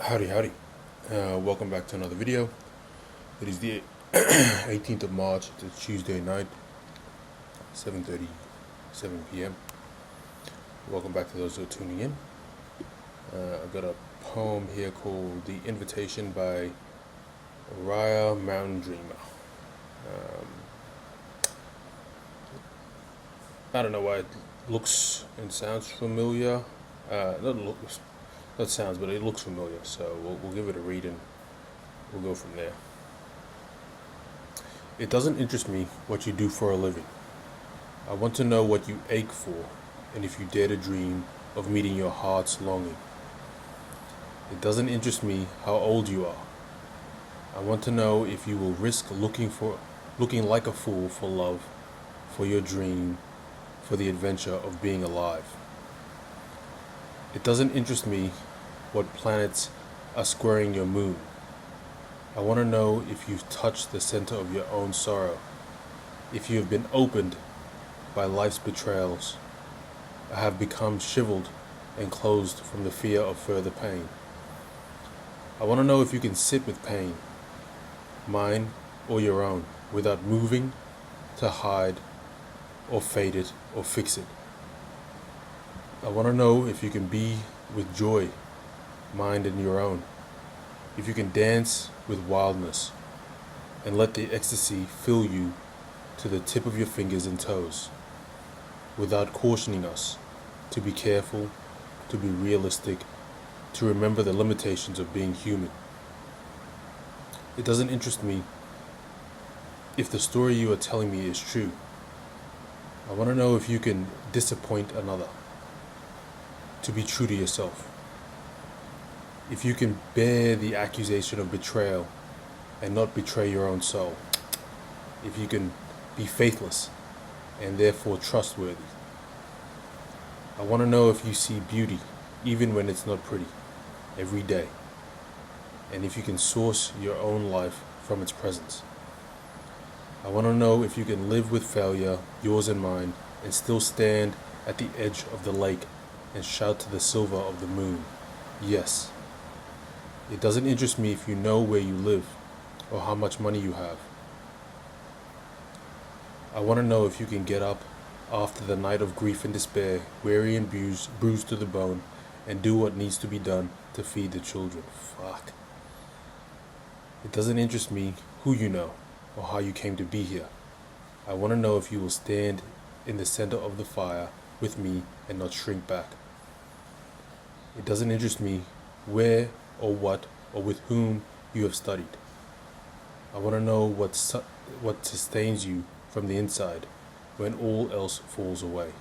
Howdy, howdy. Welcome back to another video. It is the 18th of March. It's a Tuesday night, 7:37 p.m. Welcome back to those who are tuning in. I've got a poem here called The Invitation by Oriah Mountain Dreamer. I don't know why it looks and sounds familiar. Not sounds, but it looks familiar. So we'll give it a read and we'll go from there. It doesn't interest me what you do for a living. I want to know what you ache for, and if you dare to dream of meeting your heart's longing. It doesn't interest me how old you are. I want to know if you will risk looking like a fool for love, for your dream, for the adventure of being alive. It doesn't interest me what planets are squaring your moon. I want to know if you've touched the center of your own sorrow, if you have been opened by life's betrayals, or have become shriveled and closed from the fear of further pain. I want to know if you can sit with pain, mine or your own, without moving to hide or fade it or fix it. I want to know if you can be with joy, mine and your own, if you can dance with wildness and let the ecstasy fill you to the tip of your fingers and toes, without cautioning us to be careful, to be realistic, to remember the limitations of being human. It doesn't interest me if the story you are telling me is true. I want to know if you can disappoint another, to be true to yourself. If you can bear the accusation of betrayal and not betray your own soul. If you can be faithless and therefore trustworthy. I want to know if you see beauty, even when it's not pretty, every day. And if you can source your own life from its presence. I want to know if you can live with failure, yours and mine, and still stand at the edge of the lake and shout to the silver of the moon, yes. It doesn't interest me if you know where you live or how much money you have. I want to know if you can get up after the night of grief and despair, weary and bruised to the bone, and do what needs to be done to feed the children. Fuck. It doesn't interest me who you know or how you came to be here. I want to know if you will stand in the center of the fire with me and not shrink back. It doesn't interest me where or what or with whom you have studied. I want to know what sustains you from the inside when all else falls away.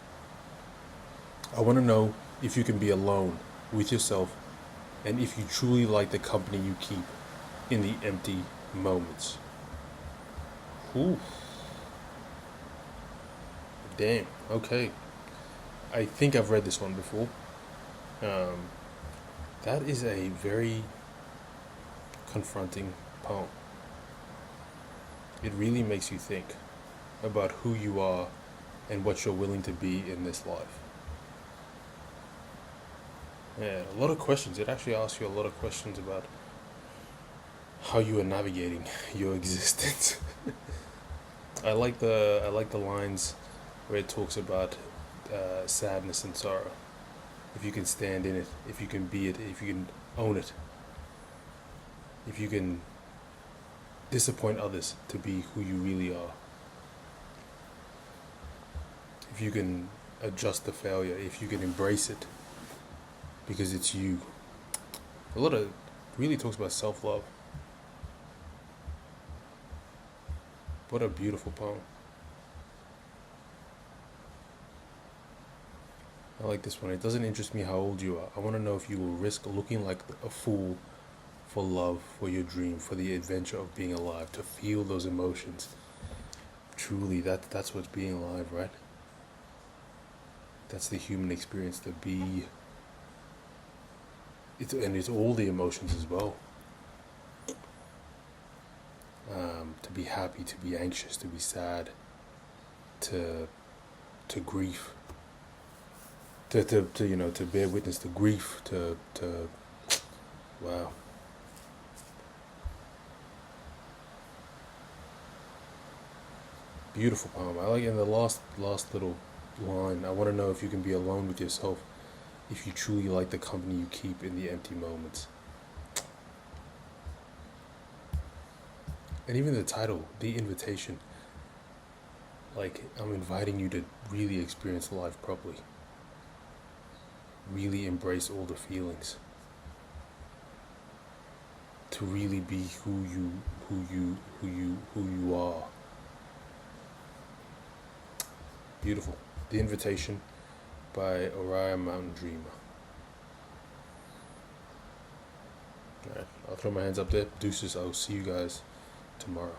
I want to know if you can be alone with yourself and if you truly like the company you keep in the empty moments. Ooh. Damn, okay. I think I've read this one before. That is a very confronting poem. It really makes you think about who you are and what you're willing to be in this life. Yeah, a lot of questions. It actually asks you a lot of questions about how you are navigating your existence. I like the lines where it talks about sadness and sorrow. If you can stand in it, if you can be it, if you can own it, if you can disappoint others to be who you really are, if you can adjust the failure, if you can embrace it because it's you. A lot of really talks about self-love. What a beautiful poem. I like this one. It doesn't interest me how old you are. I want to know if you will risk looking like a fool for love, for your dream, for the adventure of being alive, to feel those emotions. Truly, that's what's being alive, right? That's the human experience, to be. It's all the emotions as well. To be happy, to be anxious, to be sad, to grief. To bear witness to grief, to Wow. Beautiful poem. I like in the last little line. I want to know if you can be alone with yourself, if you truly like the company you keep in the empty moments. And even the title, The Invitation. Like, I'm inviting you to really experience life properly. Really embrace all the feelings. To really be who you are. Beautiful. The Invitation by Oriah Mountain Dreamer. Alright, I'll throw my hands up there. Deuces, I'll see you guys tomorrow.